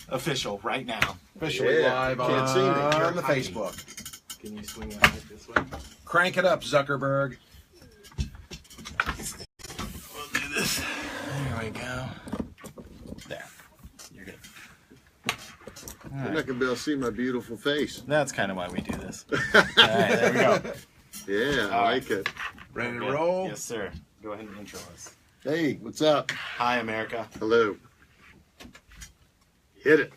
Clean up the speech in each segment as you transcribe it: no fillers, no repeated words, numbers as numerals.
official right now. Officially live Can't see me. on the Facebook. Can you swing that mic this way? Crank it up, Zuckerberg. We'll do this. There we go. There. You're good. You're not going to be able to see my beautiful face. That's kind of why we do this. All right, there we go. Yeah, I like it. Ready to Okay. roll? Yes, sir. Go ahead and intro us. Hey, what's up? Hi, America. Hello. Hit it.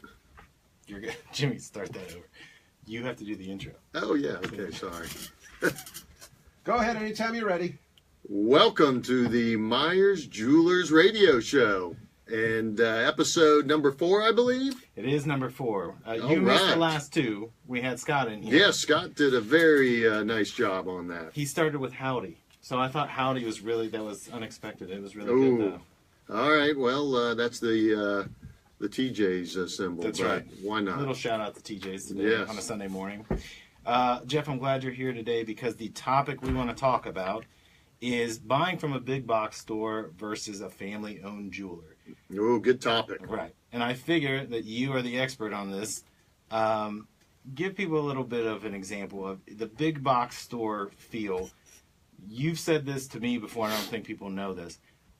You're good. Jimmy, start that over. You have to do the intro. Oh, yeah. Okay, sorry. Go ahead anytime you're ready. Welcome to the Meyers Jewelers radio show. And episode number 4, I believe. It is number 4. All You missed the right. last 2. We had Scott in here. Yes, Scott did a very nice job on that. He started with Howdy. So I thought Howdy was that was unexpected. It was really Ooh. good, though. All right. Well, that's the TJ's symbol. That's but right. Why A not? little shout out to TJ's today Yes. on a Sunday morning. Jeff, I'm glad you're here today because the topic we want to talk about is buying from a big box store versus a family-owned jeweler. Oh, good topic. Right. And I figure that you are the expert on this. Give people a little bit of an example of the big box store feel. You've said this to me before, and I don't think people know this.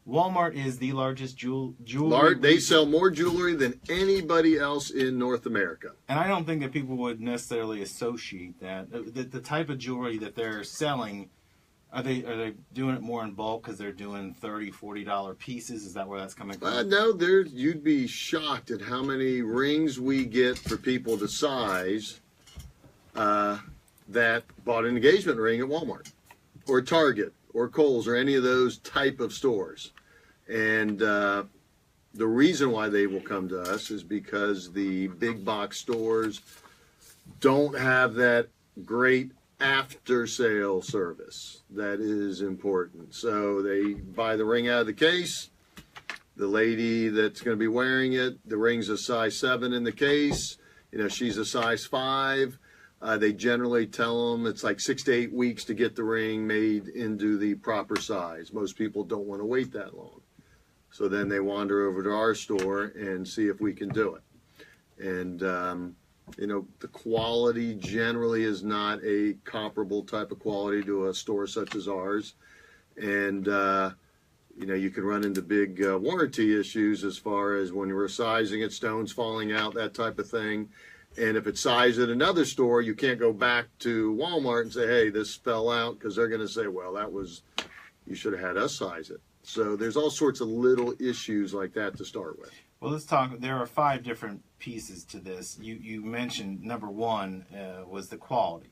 Walmart is the largest jewelry. They sell more jewelry than anybody else in North America. And I don't think that people would necessarily associate that. The type of jewelry that they're selling, are they doing it more in bulk because they're doing $30, $40 pieces? Is that where that's coming from? No, you'd be shocked at how many rings we get for people to size that bought an engagement ring at Walmart or Target or Kohl's or any of those type of stores. And the reason why they will come to us is because the big box stores don't have that great after sale service that is important. So they buy the ring out of the case. The lady that's going to be wearing it, the ring's a size 7 in the case. She's a size 5. They generally tell them it's like 6 to 8 weeks to get the ring made into the proper size. Most people don't want to wait that long. So then they wander over to our store and see if we can do it. And, the quality generally is not a comparable type of quality to a store such as ours. And, you can run into big warranty issues as far as when you're sizing it, stones falling out, that type of thing. And if it's sized at another store, you can't go back to Walmart and say, hey, this fell out, because they're going to say, well, you should have had us size it. So there's all sorts of little issues like that to start with. Well, let's talk. There are 5 different pieces to this. You mentioned number 1 was the quality.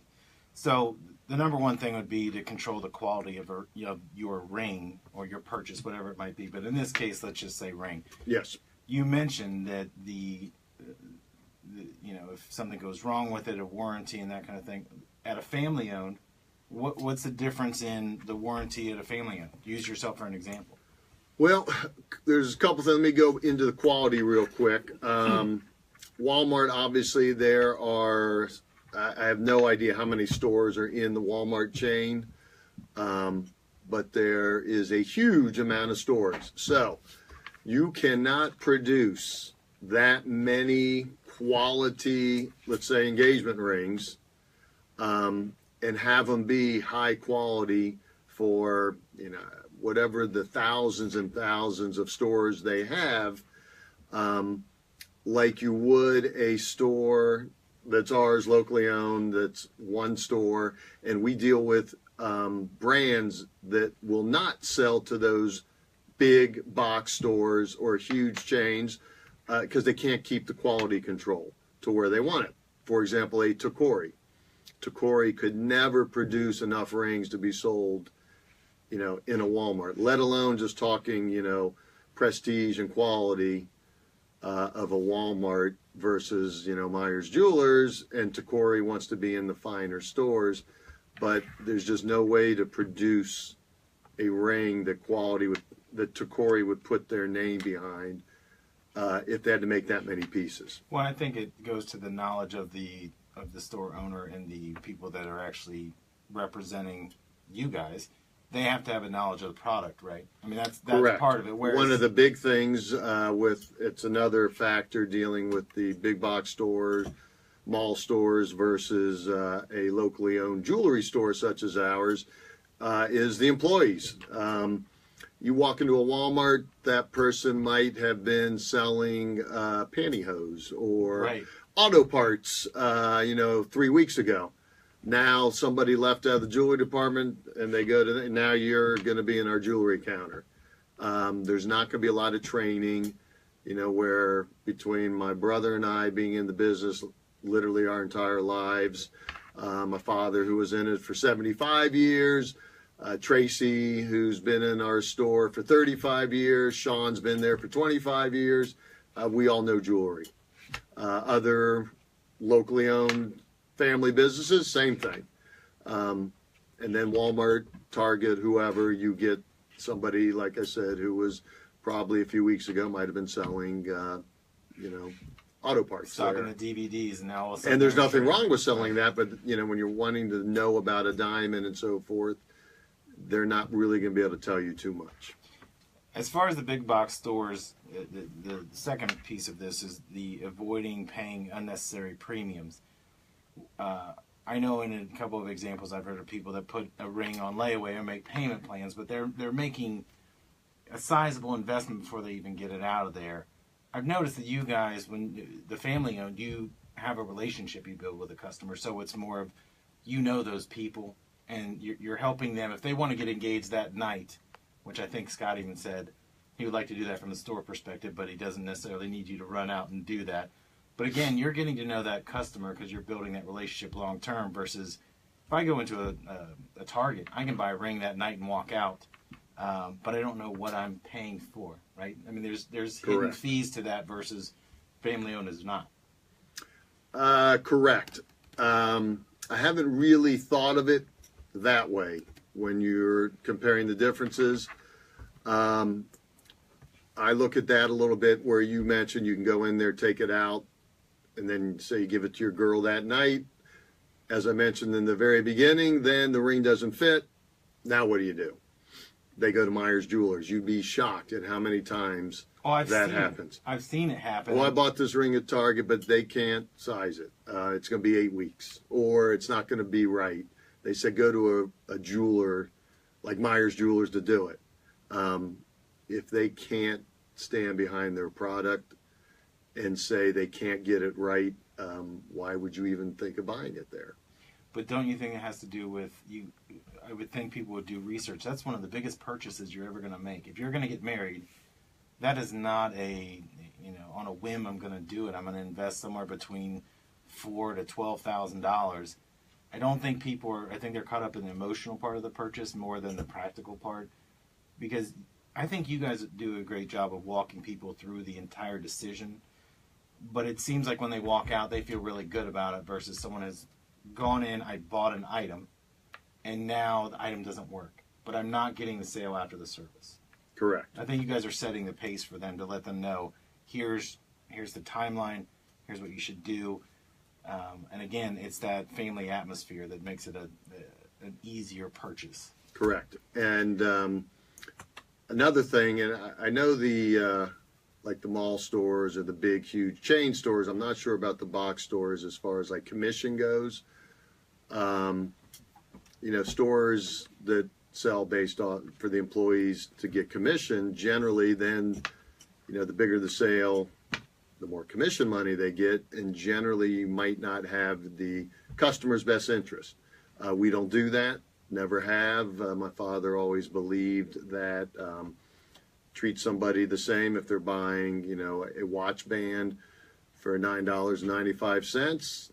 So the number 1 thing would be to control the quality of your ring or your purchase, whatever it might be. But in this case, let's just say ring. Yes. You mentioned that if something goes wrong with it, a warranty and that kind of thing. At a family-owned, what's the difference in the warranty at a family-owned? Use yourself for an example. Well, there's a couple things. Let me go into the quality real quick. Walmart, obviously, I have no idea how many stores are in the Walmart chain, but there is a huge amount of stores. So you cannot produce that many quality, let's say, engagement rings, and have them be high quality for, whatever the thousands and thousands of stores they have, like you would a store that's ours, locally owned, that's one store, and we deal with brands that will not sell to those big box stores or huge chains because they can't keep the quality control to where they want it. For example, a Tacori. Tacori could never produce enough rings to be sold in a Walmart, let alone just talking, prestige and quality of a Walmart versus, Meyers Jewelers, and Tacori wants to be in the finer stores, but there's just no way to produce a ring that Tacori would put their name behind if they had to make that many pieces. Well, I think it goes to the knowledge of the store owner and the people that are actually representing you guys. they have to have a knowledge of the product, right? I mean, that's Correct. part of it. Whereas, One of the big things it's another factor dealing with the big box stores, mall stores versus a locally owned jewelry store such as ours is the employees. You walk into a Walmart, that person might have been selling pantyhose or Right. auto parts, 3 weeks ago. Now somebody left out of the jewelry department and they go to, now you're going to be in our jewelry counter. There's not going to be a lot of training, where between my brother and I being in the business literally our entire lives, my father who was in it for 75 years, Tracy who's been in our store for 35 years, Sean's been there for 25 years, we all know jewelry. Other locally owned family businesses, same thing. And then Walmart, Target, whoever, you get somebody, like I said, who was probably a few weeks ago might have been selling, auto parts. stocking the DVDs, and now all of a sudden And there's they're nothing trading. wrong with selling that, but when you're wanting to know about a diamond and so forth, they're not really going to be able to tell you too much. As far as the big box stores, the second piece of this is the avoiding paying unnecessary premiums. I know in a couple of examples I've heard of people that put a ring on layaway or make payment plans, but they're making a sizable investment before they even get it out of there. I've noticed that you guys, when the family owned, you have a relationship you build with a customer, so it's more of those people and you're helping them if they want to get engaged that night, which I think Scott even said he would like to do that from the store perspective, but he doesn't necessarily need you to run out and do that. But again, you're getting to know that customer because you're building that relationship long term versus if I go into a Target, I can buy a ring that night and walk out, but I don't know what I'm paying for, right? I mean, there's hidden Correct. fees to that versus family owned is not. Correct. I haven't really thought of it that way when you're comparing the differences. I look at that a little bit where you mentioned you can go in there, take it out, and then say you give it to your girl that night. As I mentioned in the very beginning, then the ring doesn't fit. Now what do? They go to Meyers Jewelers. You'd be shocked at how many times that happens. I've seen it happen. Well, I bought this ring at Target, but they can't size it. It's going to be 8 weeks, or it's not going to be right. They said go to a jeweler like Meyers Jewelers to do it. If they can't stand behind their product and say they can't get it right, why would you even think of buying it there? But don't you think it has to do with you? I would think people would do research. That's one of the biggest purchases you're ever going to make. If you're going to get married, that is not on a whim I'm going to do it. I'm going to invest somewhere between $4,000 to $12,000. I don't think I think they're caught up in the emotional part of the purchase more than the practical part, because I think you guys do a great job of walking people through the entire decision. But it seems like when they walk out, they feel really good about it versus someone has gone in, I bought an item, and now the item doesn't work, but I'm not getting the sale after the service. Correct. I think you guys are setting the pace for them to let them know, here's the timeline, here's what you should do. And again, it's that family atmosphere that makes it an easier purchase. Correct. And another thing, and I know like the mall stores or the big, huge chain stores, I'm not sure about the box stores as far as like commission goes. Stores that sell based on for the employees to get commission, generally then, the bigger the sale, the more commission money they get, and generally you might not have the customer's best interest. We don't do that, never have. My father always believed that treat somebody the same if they're buying, a watch band for $9.95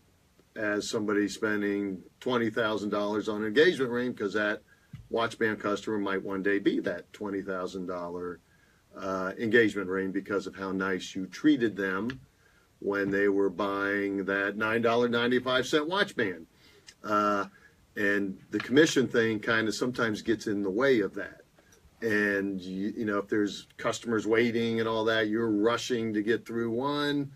as somebody spending $20,000 on an engagement ring, because that watch band customer might one day be that $20,000 engagement ring because of how nice you treated them when they were buying that $9.95 watch band. And the commission thing kind of sometimes gets in the way of that. And, if there's customers waiting and all that, you're rushing to get through one,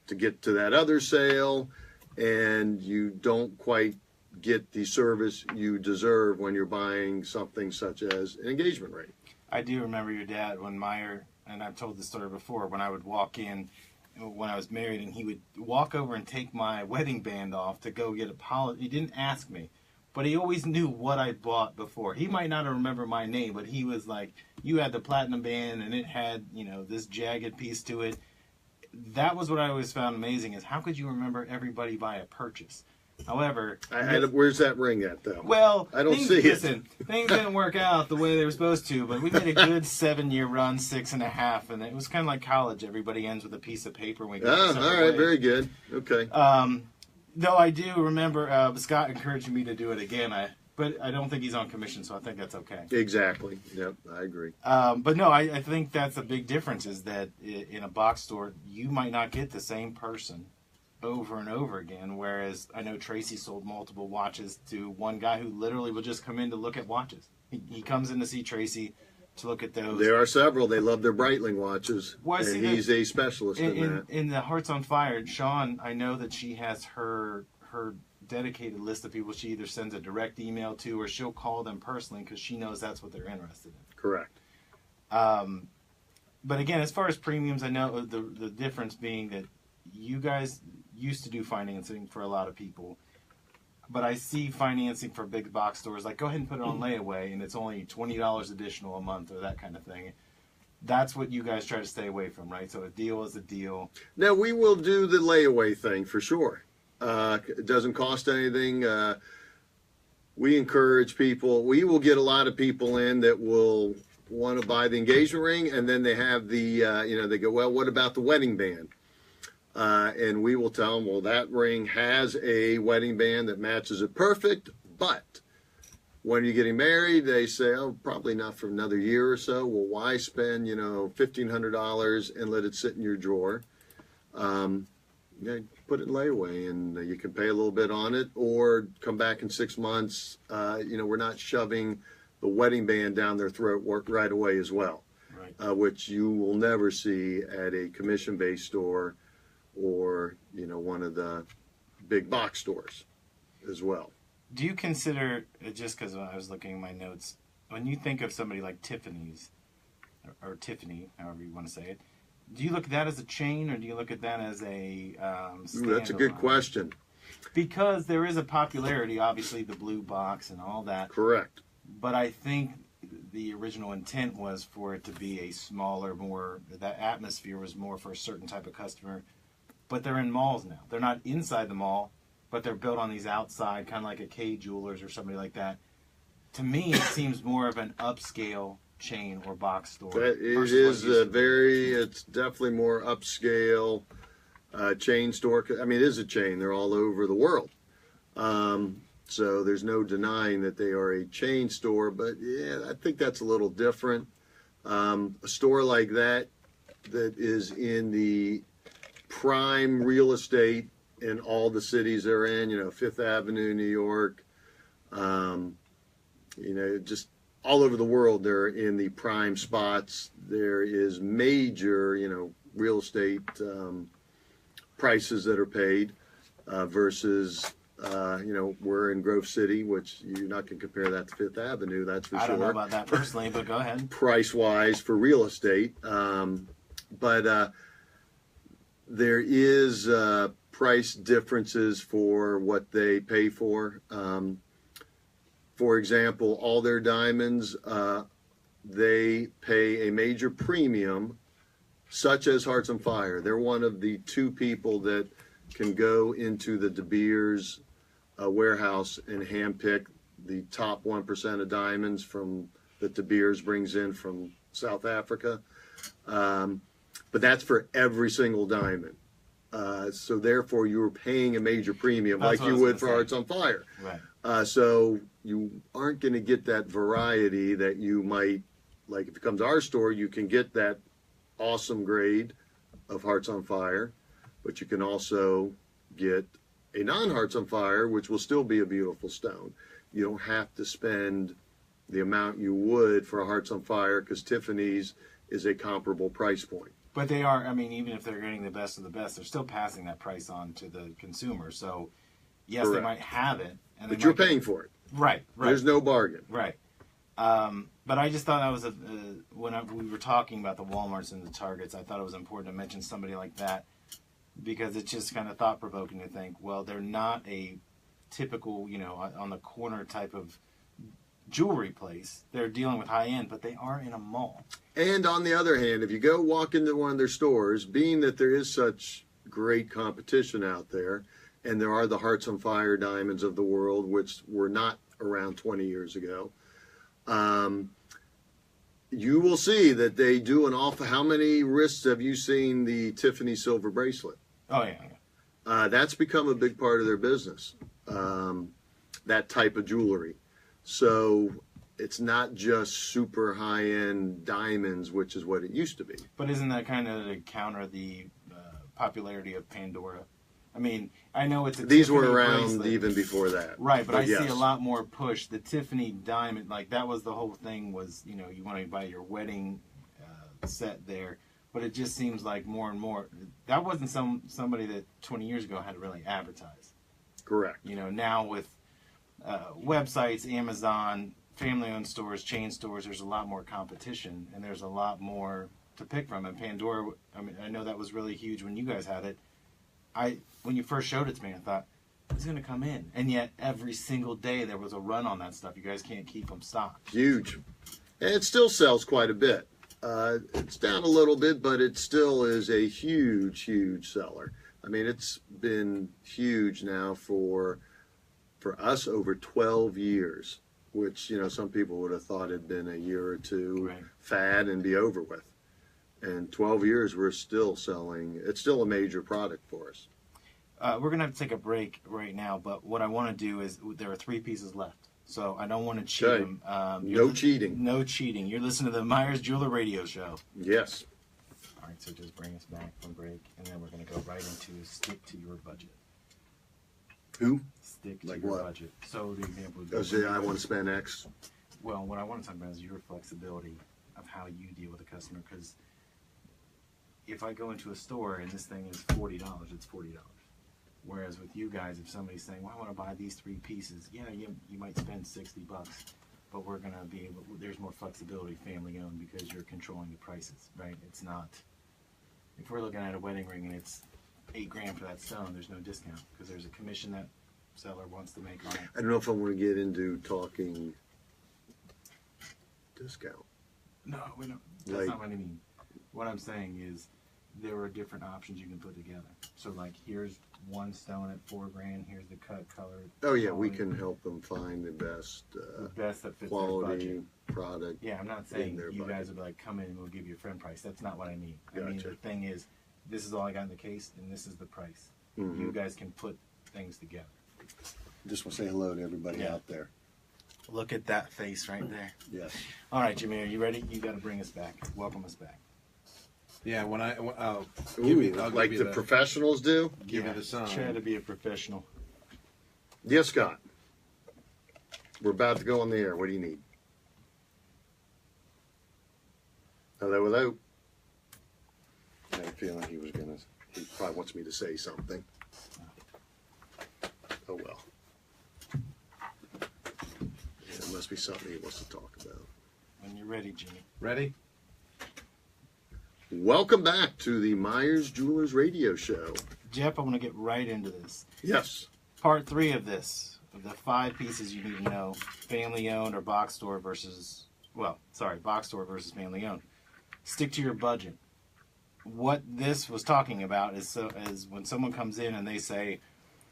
to get to that other sale, and you don't quite get the service you deserve when you're buying something such as an engagement ring. I do remember your dad when Meyer, and I've told this story before, when I would walk in when I was married and he would walk over and take my wedding band off to go get a polish. He didn't ask me, but he always knew what I bought before. He might not have remembered my name, but he was like, you had the platinum band and it had, this jagged piece to it. That was what I always found amazing, is how could you remember everybody by a purchase? However, Where's that ring at, though? well, I don't see it. Things didn't work out the way they were supposed to, but we made a good 7-year run, 6.5, and it was kind of like college. Everybody ends with a piece of paper. And we go All separate right, ways. very good. Okay. Though I do remember Scott encouraging me to do it again. But I don't think he's on commission, so I think that's okay. Exactly. Yep, I agree. But no, I think that's a big difference, is that in a box store, you might not get the same person over and over again, whereas I know Tracy sold multiple watches to one guy who literally would just come in to look at watches. He comes in to see Tracy to look at those. There are several. They love their Breitling watches, Well, and he's a specialist in that. In the Hearts on Fire, Sean, I know that she has her dedicated list of people she either sends a direct email to or she'll call them personally because she knows that's what they're interested in. Correct. But again, as far as premiums, I know the difference being that you guys used to do financing for a lot of people, but I see financing for big box stores like, go ahead and put it on layaway and it's only $20 additional a month or that kind of thing. That's what you guys try to stay away from, right? So a deal is a deal. Now, we will do the layaway thing for sure. It doesn't cost anything. We encourage people. We will get a lot of people in that will want to buy the engagement ring, and then they have the, they go, well, what about the wedding band? And we will tell them, well, that ring has a wedding band that matches it perfect, but when you're getting married, they say, oh, probably not for another year or so. Well, why spend, $1,500 and let it sit in your drawer? Put it in layaway, and you can pay a little bit on it, or come back in 6 months. We're not shoving the wedding band down their throat right away as well, Right. Which you will never see at a commission-based store or one of the big box stores as well. Do you consider, just because I was looking at my notes, when you think of somebody like Tiffany's, or Tiffany, however you want to say it, do you look at that as a chain, or do you look at that as a Ooh, that's a good standalone? question. Because there is a popularity, obviously, the blue box and all that. Correct. But I think the original intent was for it to be a smaller, that atmosphere was more for a certain type of customer. But they're in malls now. They're not inside the mall, but they're built on these outside, kind of like a K Jewelers or somebody like that. To me, it seems more of an upscale chain or box store. It's definitely more upscale chain store. I mean, it is a chain. They're all over the world. So there's no denying that they are a chain store, but yeah, I think that's a little different. A store like that is in the prime real estate in all the cities they're in, Fifth Avenue, New York, just all over the world, they're in the prime spots. There is major, real estate prices that are paid versus, we're in Grove City, which you're not going to compare that to Fifth Avenue, that's for sure. I don't know about that personally, but go ahead. Price-wise for real estate. But there is price differences for what they pay for. For example, all their diamonds, they pay a major premium, such as Hearts on Fire. They're one of the 2 people that can go into the De Beers warehouse and handpick the top 1% of diamonds that De Beers brings in from South Africa. But that's for every single diamond. So therefore, you're paying a major premium That's like you what I was would for gonna Hearts on Fire. Right. So you aren't going to get that variety that you might, like if it comes to our store, you can get that awesome grade of Hearts on Fire, but you can also get a non-Hearts on Fire, which will still be a beautiful stone. You don't have to spend the amount you would for a Hearts on Fire because Tiffany's is a comparable price point. But they are, even if they're getting the best of the best, they're still passing that price on to the consumer. So Yes, they Correct. might have it, and But you're paying for it. Right. There's no bargain. Right. But I just thought that was when we were talking about the Walmarts and the Targets, I thought it was important to mention somebody like that because it's just kind of thought provoking to think, well, they're not a typical, on the corner type of jewelry place. They're dealing with high end, but they are in a mall. And on the other hand, if you go walk into one of their stores, being that there is such great competition out there, and there are the Hearts on Fire diamonds of the world, which were not around 20 years ago, you will see that they do an awful. How many wrists have you seen the Tiffany silver bracelet? Oh, yeah. That's become a big part of their business, that type of jewelry. So it's not just super high-end diamonds, which is what it used to be. But isn't that kind of to counter the popularity of Pandora? I mean, I know it's a These were Tiffany around bracelet. even before that. Right, but I yes. see a lot more push. The Tiffany diamond, like that was the whole thing was, you want to buy your wedding set there. But it just seems like more and more, that wasn't somebody that 20 years ago had to really advertise. Correct. Now with websites, Amazon, family-owned stores, chain stores, there's a lot more competition, and there's a lot more to pick from. And Pandora, I mean, I know that was really huge when you guys had it. When you first showed it to me, I thought, who's going to come in? And yet, every single day, there was a run on that stuff. You guys can't keep them stocked. Huge. And it still sells quite a bit. It's down a little bit, but it still is a huge, huge seller. I mean, it's been huge now for us over 12 years, which, some people would have thought had been a year or two Right. fad and be over with. And 12 years, we're still selling. It's still a major product for us. We're going to have to take a break right now, but what I want to do is there are 3 pieces left. So I don't want to cheat Okay. them. No cheating. No cheating. You're listening to the Meyers Jeweler Radio Show. Yes. All right, so just bring us back from break, and then we're going to go right into stick to your budget. Who? Stick to Like your what? budget. So the example would Oh, say I want to spend X. Well, what I want to talk about is your flexibility of how you deal with a customer. Because if I go into a store and this thing is $40, it's $40. Whereas with you guys, if somebody's saying, "Well, I want to buy these 3 pieces," yeah, you might spend $60, but we're gonna be able. There's more flexibility, family owned, because you're controlling the prices, right? It's not. If we're looking at a wedding ring and it's $8,000 for that stone, there's no discount because there's a commission that seller wants to make on it. I don't know if I want to get into talking discount. No, we don't. That's Like- not what I mean. What I'm saying is there are different options you can put together. So like here's one stone at $4,000. Here's the cut color. Oh yeah, we quality, can help them find the best the best that fits their quality budget. product. Yeah, I'm not saying their you budget. guys would be like, come in and we'll give you a friend price. That's not what I mean. I mean Gotcha. the thing is, this is all I got in the case, and this is the price. Mhm. You guys can put things together. Just want to say hello to everybody Yeah. out there. Look at that face right there. Yes. All right, Jimmy, are you ready? You got to bring us back. Welcome us back. Yeah, I'll Ooh, give you, I'll like give you the professionals do. give you the sign. Try to be a professional. Yes, Scott. We're about to go on the air. What do you need? Hello, hello. I had a feeling he probably wants me to say something. Oh well. It must be something he wants to talk about. When you're ready, Jimmy. Ready? Welcome back to the Meyers Jewelers radio show. Jeff, I want to get right into this. Yes. Part 3 of this, of the 5 pieces you need to know, family owned or box store versus, box store versus family owned. Stick to your budget. What this was talking about is when someone comes in and they say,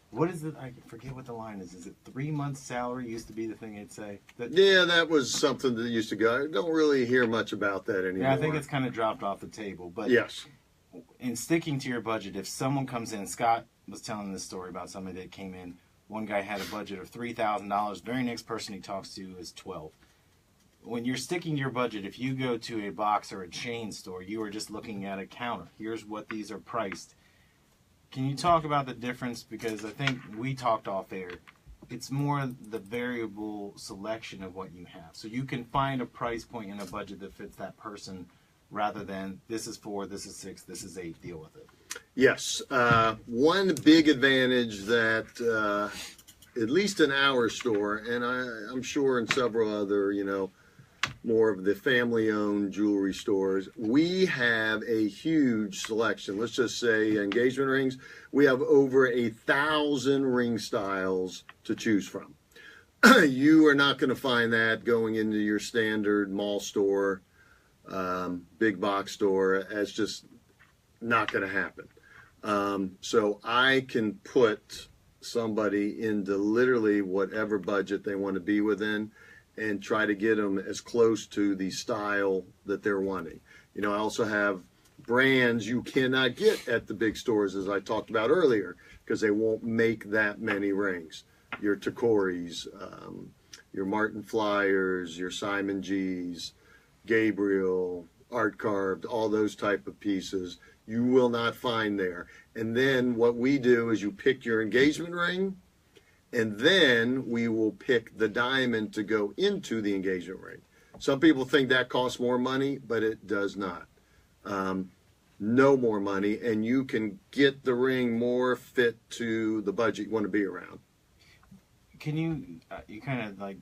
what is it? I forget what the line is. Is it 3 months salary used to be the thing they'd say? Yeah, that was something that used to go. I don't really hear much about that anymore. Yeah, I think it's kind of dropped off the table. But yes. in sticking to your budget, if someone comes in, Scott was telling this story about somebody that came in. One guy had a budget of $3,000. The very next person he talks to is $12,000. When you're sticking to your budget, if you go to a box or a chain store, you are just looking at a counter. Here's what these are priced. Can you talk about the difference? Because I think we talked off air. It's more the variable selection of what you have. So you can find a price point in a budget that fits that person rather than this is 4, this is 6, this is 8, deal with it? Yes. One big advantage that, at least in our store, and I'm sure in several other, more of the family-owned jewelry stores, we have a huge selection. Let's just say engagement rings. We have over 1,000 ring styles to choose from. You are not going to find that going into your standard mall store, big box store. That's just not going to happen. So I can put somebody into literally whatever budget they want to be within and try to get them as close to the style that they're wanting. I also have brands you cannot get at the big stores, as I talked about earlier, because they won't make that many rings. Your Takoris, your Martin Flyers, your Simon G's, Gabriel, Art Carved, all those type of pieces you will not find there. And then what we do is you pick your engagement ring, and then we will pick the diamond to go into the engagement ring. Some people think that costs more money, but it does not. No more money, and you can get the ring more fit to the budget you want to be around. Can you kind of like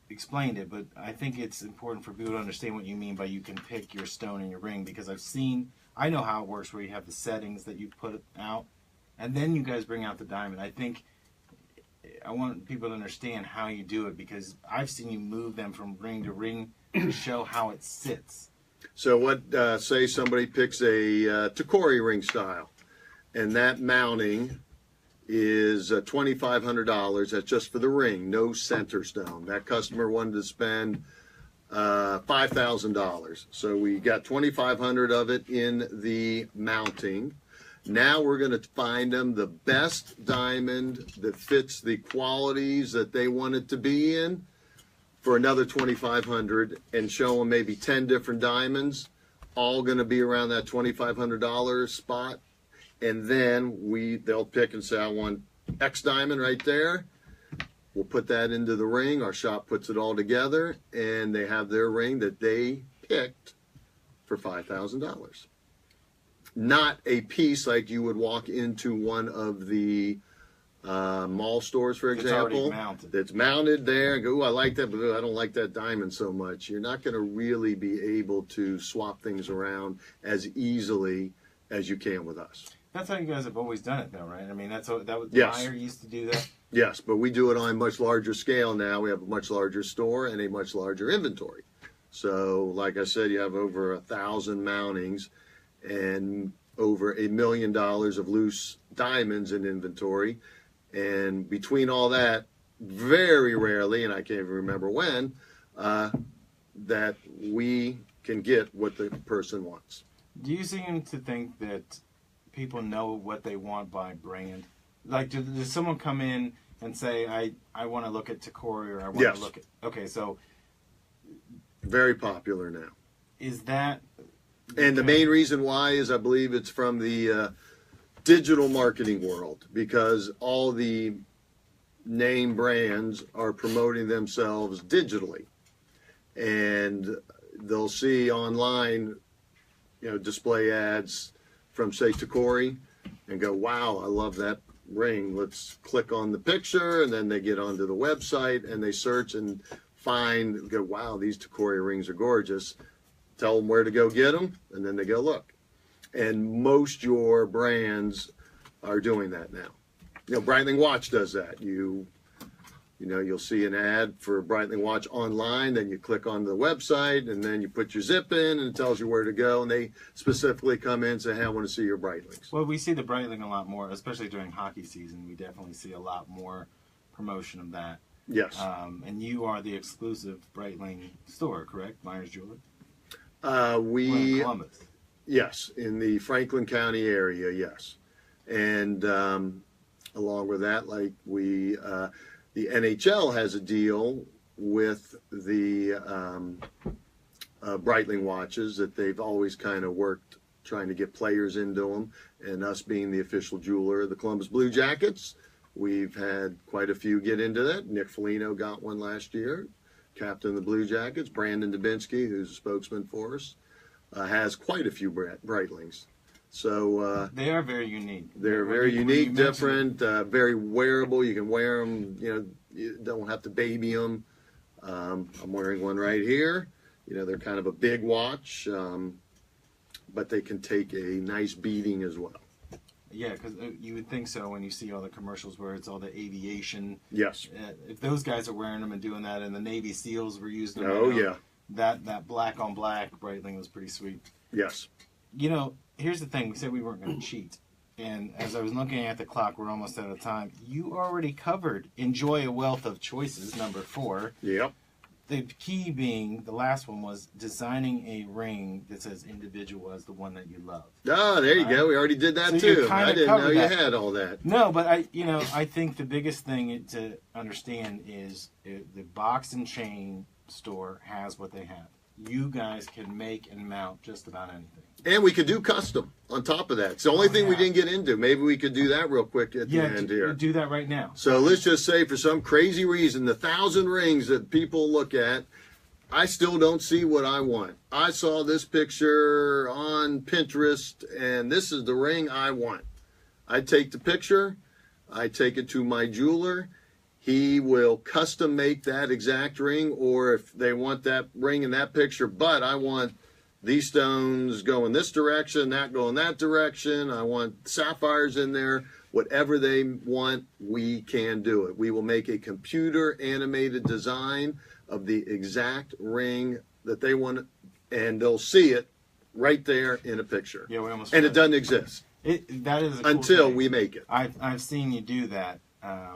explained it, but I think it's important for people to understand what you mean by you can pick your stone and your ring, because I know how it works where you have the settings that you put out, and then you guys bring out the diamond. I want people to understand how you do it, because I've seen you move them from ring to ring to show how it sits. So say somebody picks a Takori ring style, and that mounting is $2,500. That's just for the ring, no center stone. That customer wanted to spend $5,000. So we got $2,500 of it in the mounting. Now we're going to find them the best diamond that fits the qualities that they want it to be in for another $2,500, and show them maybe 10 different diamonds, all going to be around that $2,500 spot. And then they'll pick and say, I want X diamond right there. We'll put that into the ring. Our shop puts it all together, and they have their ring that they picked for $5,000. Not a piece like you would walk into one of the mall stores, for example. It's already mounted. That's mounted there. And go, ooh, I like that, but I don't like that diamond so much. You're not going to really be able to swap things around as easily as you can with us. That's how you guys have always done it, though, right? I mean, that was Yes. Meyer used to do that. Yes, but we do it on a much larger scale now. We have a much larger store and a much larger inventory. So, like I said, you have over 1,000 mountings and over $1 million of loose diamonds in inventory. And between all that, very rarely, and I can't even remember when, that we can get what the person wants. Do you seem to think that people know what they want by brand? Like, does someone come in and say, I want to look at Takori, or I want Yes. to look at... Okay, so... Very popular now. Is that... And the main reason why is I believe it's from the digital marketing world, because all the name brands are promoting themselves digitally. And they'll see online, display ads from, say, Takori, and go, wow, I love that ring. Let's click on the picture, and then they get onto the website, and they search and go, wow, these Takori rings are gorgeous. Tell them where to go get them, and then they go look. And most your brands are doing that now. Breitling Watch does that. You'll see an ad for Breitling Watch online, then you click on the website, and then you put your zip in, and it tells you where to go, and they specifically come in and say, hey, I want to see your Breitlings. Well, we see the Breitling a lot more, especially during hockey season. We definitely see a lot more promotion of that. Yes. And you are the exclusive Breitling store, correct? Meyers Jewelers? We in Columbus. Yes, in the Franklin County area, yes. And along with that, the NHL has a deal with the Breitling watches that they've always kind of worked trying to get players into them. And us being the official jeweler of the Columbus Blue Jackets, we've had quite a few get into that. Nick Foligno got one last year, captain of the Blue Jackets. Brandon Dubinsky, who's a spokesman for us. has quite a few Breitlings. So they are very unique. they're very unique, different, very wearable. You can wear them. You don't have to baby them. I'm wearing one right here. They're kind of a big watch, but they can take a nice beating as well. Yeah, because you would think so when you see all the commercials where it's all the aviation. Yes. If those guys are wearing them and doing that, and the Navy SEALs were using them. Oh, yeah. That black on black Breitling was pretty sweet. Yes. Here's the thing. We said we weren't going to cheat. And as I was looking at the clock, we're almost out of time. You already covered enjoy a wealth of choices, number 4. Yep. The key being, the last one was designing a ring that says individual as the one that you love. Oh, there you go. We already did that So too. I didn't know you had all that. No, but I think the biggest thing to understand is the box and chain store has what they have. You guys can make and mount just about anything. And we could do custom on top of that. It's the only thing we didn't get into. Maybe we could do that real quick at the end here. Do that right now. So let's just say for some crazy reason, the 1,000 rings that people look at, I still don't see what I want. I saw this picture on Pinterest, and this is the ring I want. I take the picture, I take it to my jeweler. He will custom make that exact ring, or if they want that ring in that picture, but I want these stones go in this direction, that go in that direction. I want sapphires in there. Whatever they want, we can do it. We will make a computer animated design of the exact ring that they want, and they'll see it right there in a picture. Yeah, we almost. And it doesn't exist. That is a cool until thing. We make it. I've seen you do that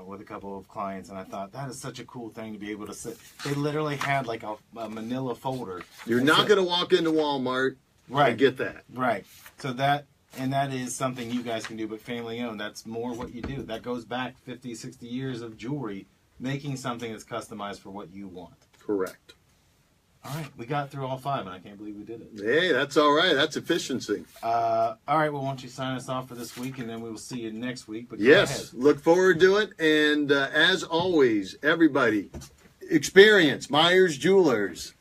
with a couple of clients, and I thought that is such a cool thing to be able to sit. They literally had like a manila folder. You're not going to walk into Walmart and get that. Right. So that is something you guys can do, but family owned. That's more what you do. That goes back 50, 60 years of jewelry, making something that's customized for what you want. Correct. All right, we got through all 5, and I can't believe we did it. Hey, that's all right. That's efficiency. All right, well, why don't you sign us off for this week, and then we will see you next week. But yes, look forward to it. And as always, everybody, experience Meyers Jewelers.